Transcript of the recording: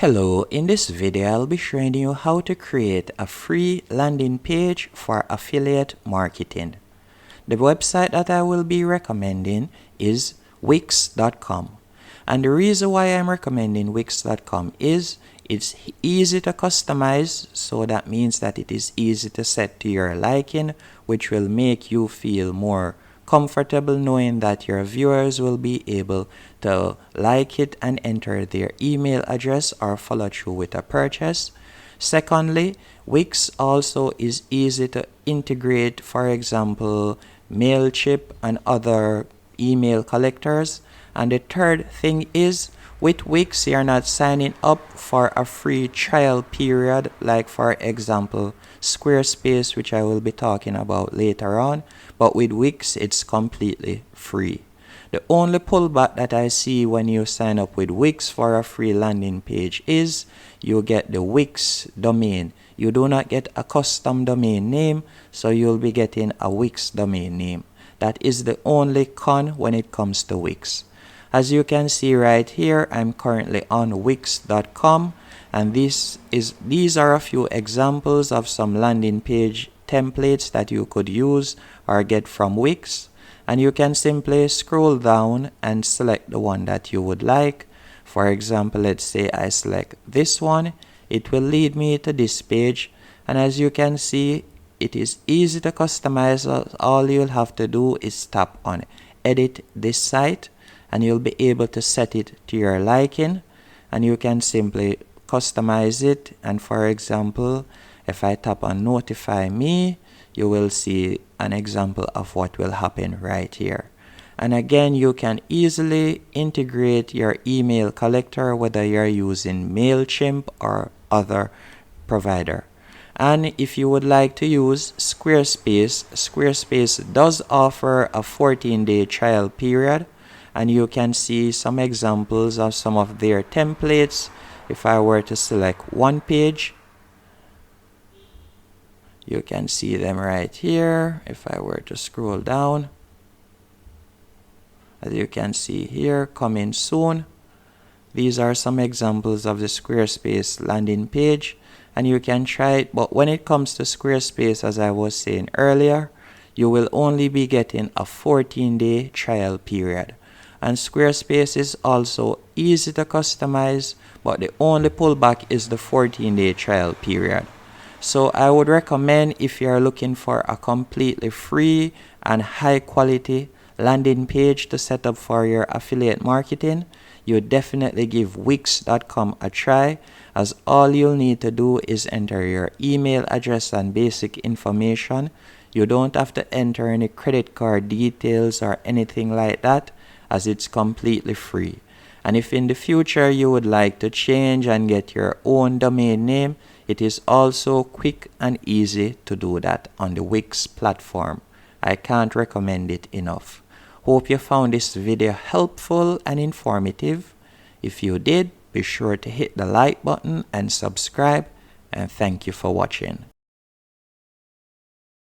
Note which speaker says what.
Speaker 1: Hello, in this video I'll be showing you how to create a free landing page for affiliate marketing. The website that I will be recommending is Wix.com. And the reason why I'm recommending Wix.com is it's easy to customize, so that means that it is easy to set to your liking, which will make you feel more comfortable knowing that your viewers will be able to like it and enter their email address or follow through with a purchase. Secondly, Wix also is easy to integrate, for example, Mailchimp and other email collectors. And the third thing is, with Wix, you're not signing up for a free trial period, like for example, Squarespace, which I will be talking about later on. But with Wix, it's completely free. The only pullback that I see when you sign up with Wix for a free landing page is you get the Wix domain. You do not get a custom domain name, so you'll be getting a Wix domain name. That is the only con when it comes to Wix. As you can see right here, I'm currently on Wix.com, and these are a few examples of some landing page templates that you could use or get from Wix. And you can simply scroll down and select the one that you would like. For example, let's say I select this one. It will lead me to this page, and as you can see, it is easy to customize. All you'll have to do is tap on edit this site, and you'll be able to set it to your liking, and you can simply customize it. And for example, if I tap on notify me, you will see an example of what will happen right here. And again, you can easily integrate your email collector, whether you're using Mailchimp or other provider. And if you would like to use Squarespace, Squarespace does offer a 14-day trial period, and you can see some examples of some of their templates. If I were to select one page, you can see them right here. If I were to scroll down, as you can see here, coming soon. These are some examples of the Squarespace landing page, and you can try it. But when it comes to Squarespace, as I was saying earlier, you will only be getting a 14-day trial period. And Squarespace is also easy to customize, but the only pullback is the 14-day trial period. So I would recommend, if you are looking for a completely free and high quality landing page to set up for your affiliate marketing, you definitely give Wix.com a try, as all you'll need to do is enter your email address and basic information. You don't have to enter any credit card details or anything like that, as it's completely free. And if in the future you would like to change and get your own domain name, it is also quick and easy to do that on the Wix platform. I can't recommend it enough. Hope you found this video helpful and informative. If you did, be sure to hit the like button and subscribe, and thank you for watching.